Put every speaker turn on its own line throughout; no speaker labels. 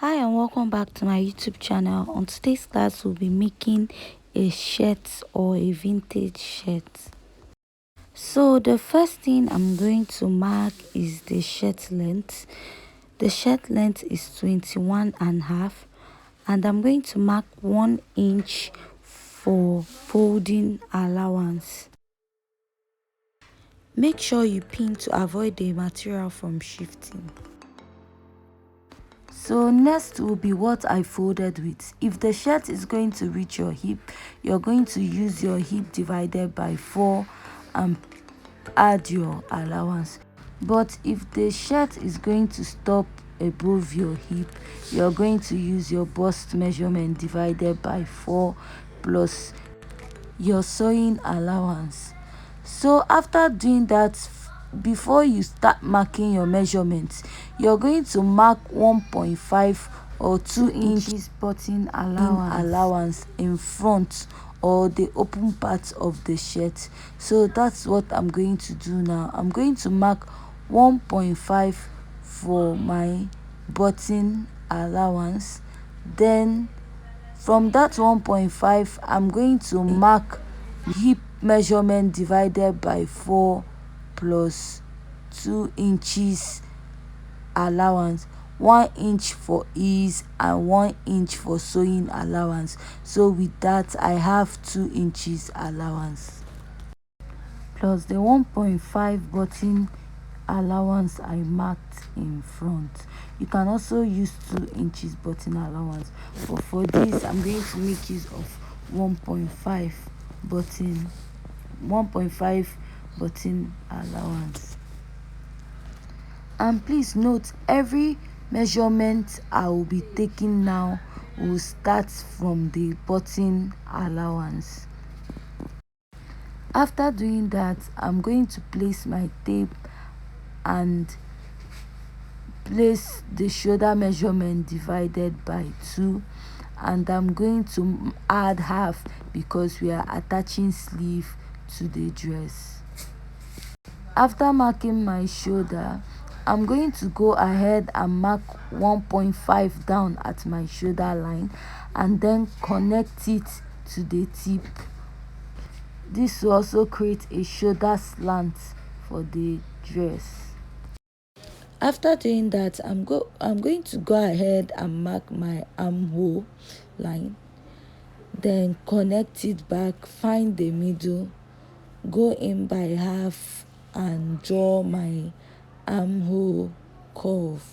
Hi and welcome back to my YouTube channel. On today's class we'll be making a shirt or a vintage shirt. So the first thing I'm going to mark is the shirt length. The shirt length is 21.5 and I'm going to mark 1 inch for folding allowance. Make sure you pin to avoid the material from shifting. So next will be what I folded with. If the shirt is going to reach your hip, you're going to use your hip divided by 4 and add your allowance. But if the shirt is going to stop above your hip, you're going to use your bust measurement divided by 4 plus your sewing allowance. So after doing that, before you start marking your measurements, you're going to mark 1.5 or 2 inches button allowance in front or the open part of the shirt. So that's what I'm going to do now. I'm going to mark 1.5 for my button allowance. Then from that 1.5, I'm going to mark hip measurement divided by 4 plus 2 inches allowance, 1 inch for ease and 1 inch for sewing allowance. So with that I have 2 inches allowance plus the 1.5 button allowance I marked in front. You can also use 2 inches button allowance, but for this I'm going to make use of 1.5 button allowance. And please note, every measurement I will be taking now will start from the button allowance. After doing that, I'm going to place my tape and place the shoulder measurement divided by 2, and I'm going to add half because we are attaching sleeve to the dress. After marking my shoulder, I'm going to go ahead and mark 1.5 down at my shoulder line and then connect it to the tip. This will also create a shoulder slant for the dress. After doing that, I'm going to go ahead and mark my armhole line, then connect it back, find the middle, go in by half and draw my armhole curve.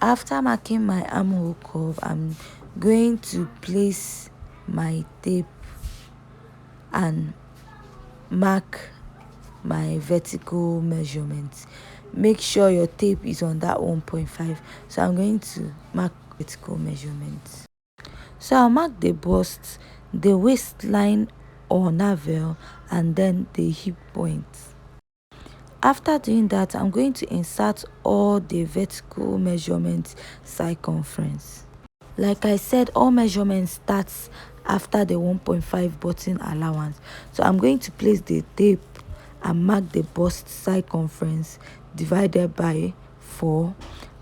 After marking my armhole curve, I'm going to place my tape and mark my vertical measurements. Make sure your tape is on that 1.5. So I'm going to mark vertical measurements. So I'll mark the bust, the waistline or navel, and then the hip point. After doing that, I'm going to insert all the vertical measurements circumference. Like I said, all measurements starts after the 1.5 button allowance. So I'm going to place the tape and mark the bust circumference divided by 4,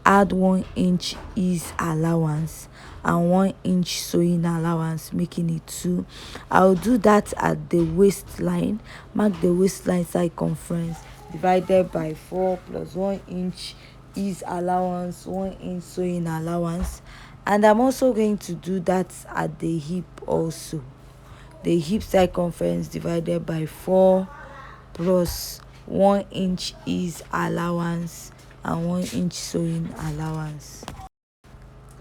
add 1 inch ease allowance and 1 inch sewing allowance, making it 2. I'll do that at the waistline. Mark the waistline circumference divided by 4 plus 1 inch ease allowance, 1 inch sewing allowance. And I'm also going to do that at the hip also. The hip circumference divided by 4 plus 1 inch ease allowance and 1 inch sewing allowance.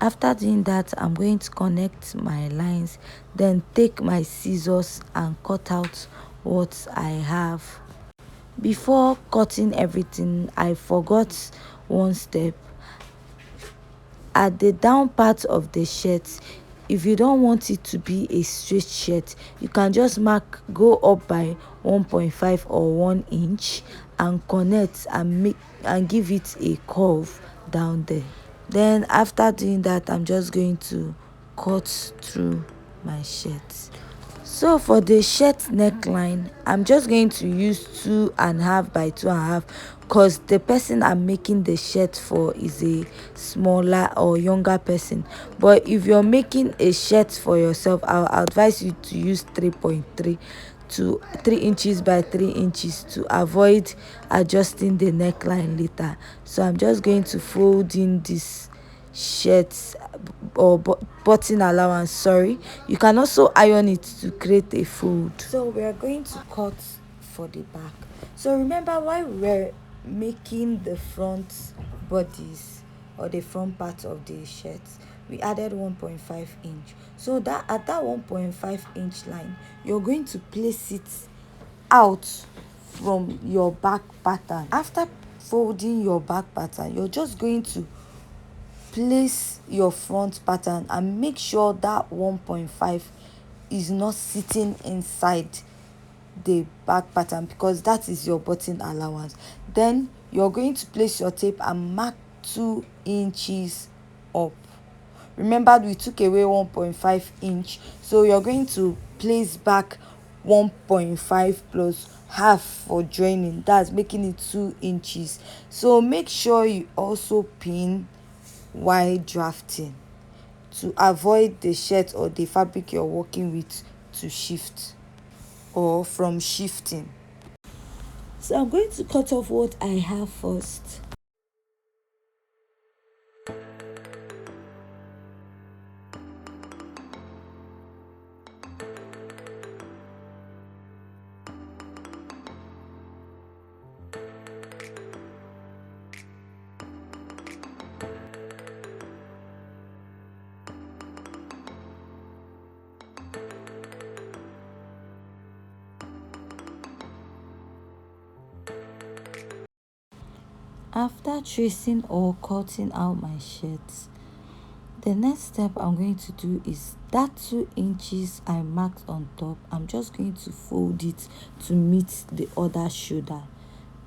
After doing that, I'm going to connect my lines, then take my scissors and cut out what I have. Before cutting everything, I forgot one step. At the down part of the shirt, if you don't want it to be a straight shirt, you can just go up by 1.5 or 1 inch and connect and give it a curve down there. Then after doing that, I'm just going to cut through my shirt. So for the shirt neckline, I'm just going to use 2.5 by 2.5, because the person I'm making the shirt for is a smaller or younger person. But if you're making a shirt for yourself, I'll advise you to use 3.3 to 3 inches by 3 inches to avoid adjusting the neckline later. So I'm just going to fold in this shirt or button allowance. Sorry, you can also iron it to create a fold. So we are going to cut for the back. So remember, while we're making the front bodies or the front part of the shirt, we added 1.5 inch. So that at that 1.5 inch line, you're going to place it out from your back pattern. After folding your back pattern, you're just going to place your front pattern and make sure that 1.5 is not sitting inside the back pattern, because that is your button allowance. Then you're going to place your tape and mark 2 inches up. Remember, we took away 1.5 inch, so you're going to place back 1.5 plus half for joining, that's making it 2 inches. So make sure you also pin while drafting to avoid the shirt or the fabric you're working with to shift or from shifting. So I'm going to cut off what I have first. After tracing or cutting out my shirts, the next step I'm going to do is that 2 inches I marked on top, I'm just going to fold it to meet the other shoulder.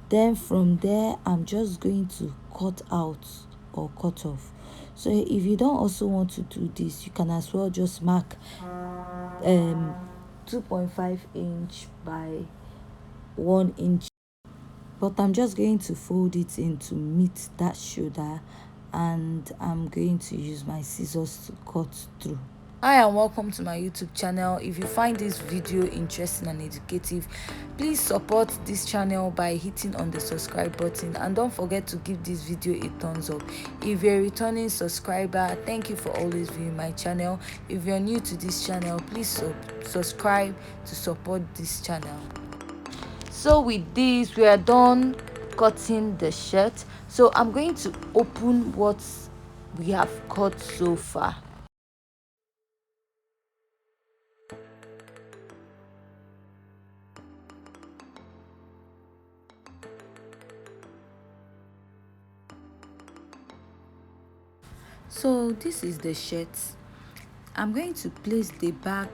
Then from there, I'm just going to cut out or cut off. So if you don't also want to do this, you can as well just mark 2.5 inch by 1 inch. But I'm just going to fold it in to meet that shoulder, and I'm going to use my scissors to cut through. Hi and welcome to my YouTube channel. If you find this video interesting and educative, please support this channel by hitting on the subscribe button, and don't forget to give this video a thumbs up. If you're a returning subscriber, thank you for always viewing my channel. If you're new to this channel, please subscribe to support this channel. So with this, we are done cutting the shirt. So I'm going to open what we have cut so far. So this is the shirt. I'm going to place the back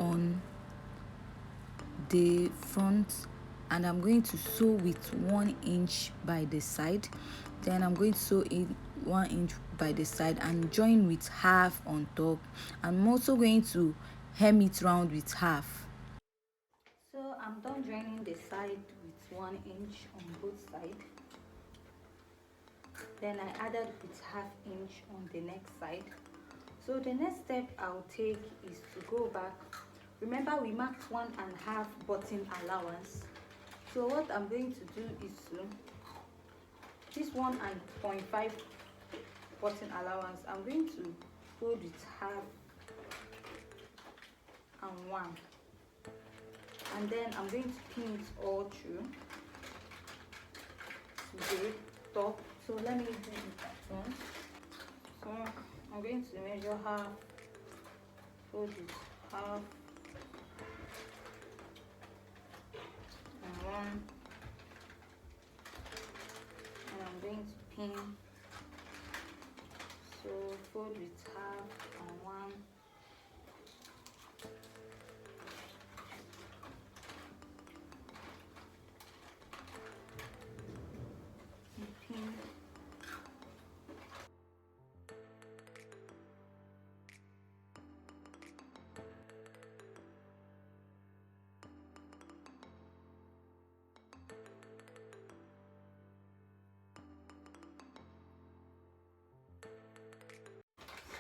on the front, and I'm going to sew with 1 inch by the side. Then I'm going to sew in 1 inch by the side and join with half on top. I'm also going to hem it round with half. So I'm done joining the side with 1 inch on both sides. Then I added with half inch on the next side. So the next step I'll take is to go back. Remember, we marked 1.5 button allowance. So what I'm going to do is to this 1.5 button allowance, I'm going to fold it half and 1, and then I'm going to pin it all through to the top. So let me do it at once. So I'm going to measure half, fold it half and 1, and I'm going to pin. So fold with half and 1, and pin.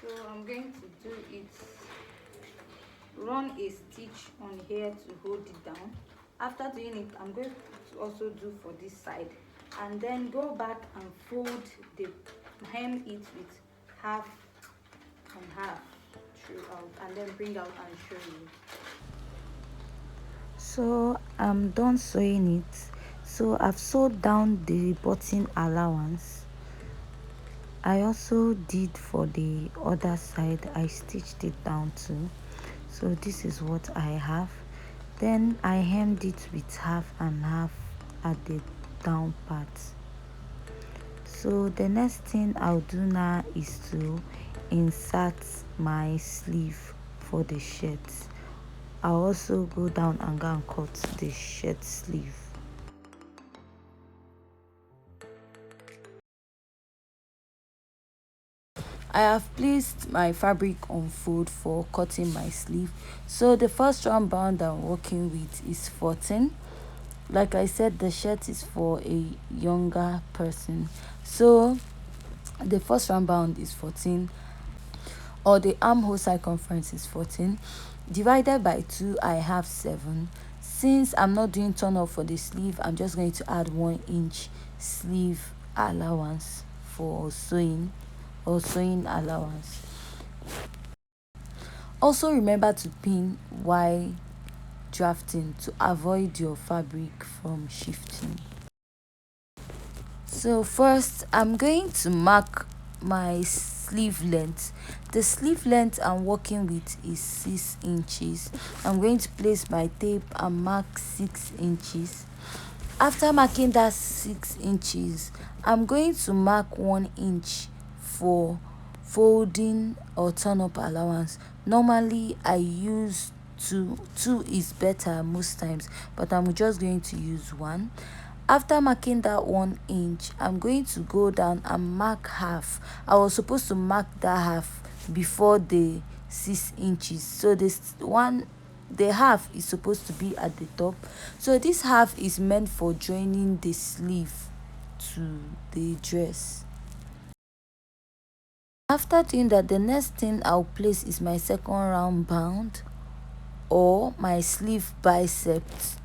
So I'm going to do it, run a stitch on here to hold it down. After doing it, I'm going to also do for this side, and then go back and fold the hem it with half and half throughout, and then bring out and show you.
So I'm done sewing it. So I've sewed down the button allowance. I also did for the other side, I stitched it down too. So this is what I have. Then I hemmed it with half and half at the down part. So the next thing I'll do now is to insert my sleeve for the shirt. I'll also go down and go and cut the shirt sleeve. I have placed my fabric on fold for cutting my sleeve. So the first round bound I'm working with is 14. Like I said, the shirt is for a younger person. So the first round bound is 14, or the armhole circumference is 14. Divided by 2, I have 7. Since I'm not doing turn up for the sleeve, I'm just going to add 1 inch sleeve allowance for sewing, or sewing allowance. Also remember to pin while drafting to avoid your fabric from shifting. So first I'm going to mark my sleeve length. The sleeve length I'm working with is 6 inches. I'm going to place my tape and mark 6 inches. After marking that 6 inches, I'm going to mark 1 inch for folding or turn up allowance. Normally I use 2. 2 is better most times, but I'm just going to use 1. After marking that 1 inch, I'm going to go down and mark half. I was supposed to mark that half before the 6 inches. So the half is supposed to be at the top. So this half is meant for joining the sleeve to the dress. After doing that, the next thing I'll place is my second round bound, or my sleeve biceps,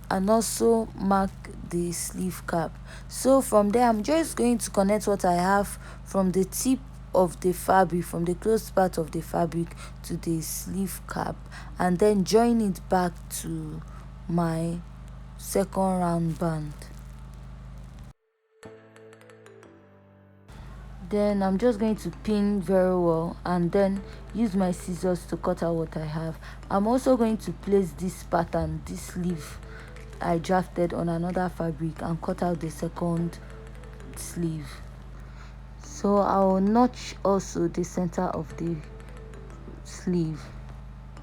and also mark the sleeve cap. So from there, I'm just going to connect what I have from the tip of the fabric, from the closed part of the fabric to the sleeve cap, and then join it back to my second round band. Then I'm just going to pin very well and then use my scissors to cut out what I have. I'm also going to place this pattern, this sleeve I drafted, on another fabric and cut out the second sleeve. So I'll notch also the center of the sleeve.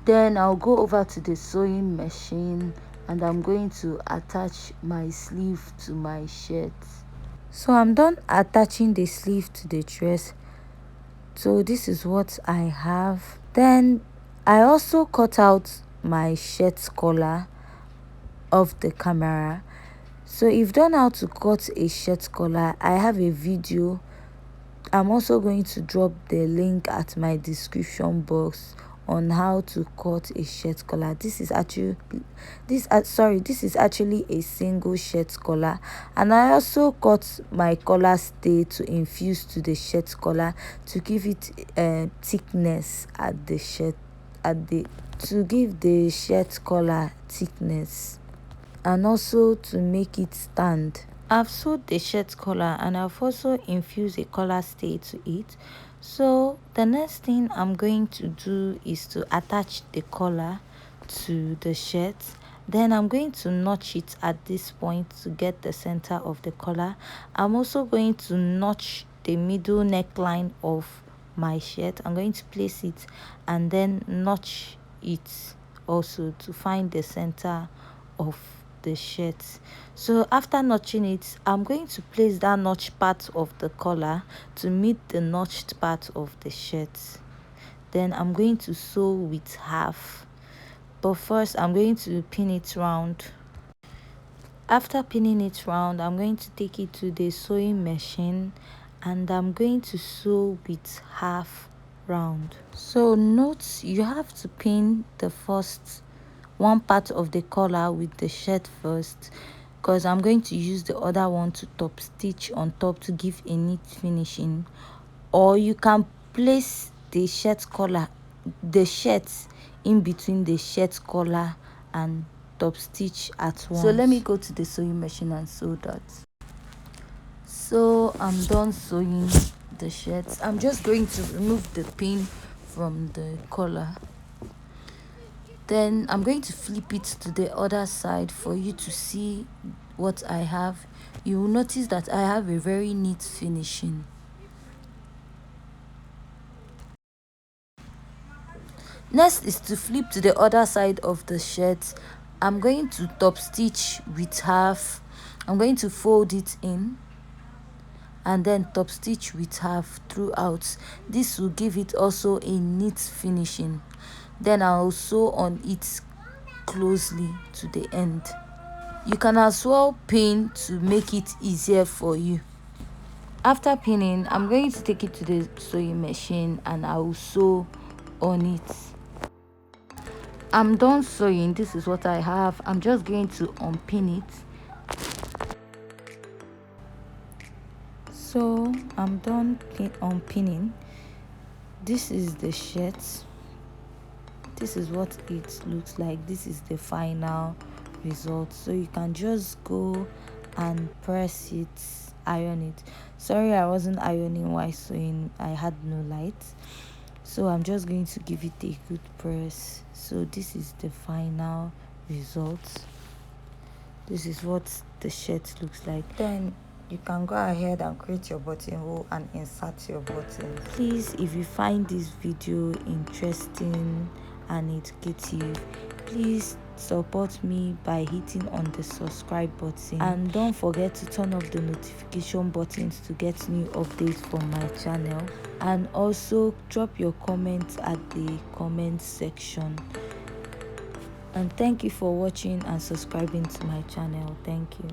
Then I'll go over to the sewing machine and I'm going to attach my sleeve to my shirt. So I'm done attaching the sleeve to the dress. So this is what I have. Then I also cut out my shirt collar of the camera. So if you don't know how to cut a shirt collar, I have a video. I'm also going to drop the link at my description box on how to cut a shirt collar. This is actually a single shirt collar, and I also cut my collar stay to infuse to the shirt collar to give it thickness at the shirt, to give the shirt collar thickness, and also to make it stand. I've sewed the shirt collar and I've also infused a collar stay to it. So the next thing I'm going to do is to attach the collar to the shirt. Then I'm going to notch it at this point to get the center of the collar. I'm also going to notch the middle neckline of my shirt. I'm going to place it and then notch it also to find the center of the shirt. So after notching it, I'm going to place that notch part of the collar to meet the notched part of the shirt. Then I'm going to sew with half, but first I'm going to pin it round. After pinning it round, I'm going to take it to the sewing machine and I'm going to sew with half round. So note you have to pin the first one part of the collar with the shirt first, because I'm going to use the other one to top stitch on top to give a neat finishing. Or you can place the shirt collar, the shirts in between the shirt collar and top stitch at once. So let me go to the sewing machine and sew that. So I'm done sewing the shirts. I'm just going to remove the pin from the collar. Then I'm going to flip it to the other side for you to see what I have. You will notice that I have a very neat finishing. Next is to flip to the other side of the shirt. I'm going to top stitch with half. I'm going to fold it in and then top stitch with half throughout. This will give it also a neat finishing. Then I'll sew on it closely to the end. You can as well pin to make it easier for you. After pinning, I'm going to take it to the sewing machine and I will sew on it. I'm done sewing. This is what I have. I'm just going to unpin it. So I'm done unpinning. This is the shirt. This is what it looks like. This is the final result. So you can just go and press it, iron it. Sorry, I wasn't ironing while sewing. I had no light. So I'm just going to give it a good press. So this is the final result. This is what the shirt looks like. Then you can go ahead and create your buttonhole and insert your button. Please, if you find this video interesting and educative, please support me by hitting on the subscribe button, and don't forget to turn off the notification buttons to get new updates from my channel, and also drop your comments at the comment section. And thank you for watching and subscribing to my channel. Thank you.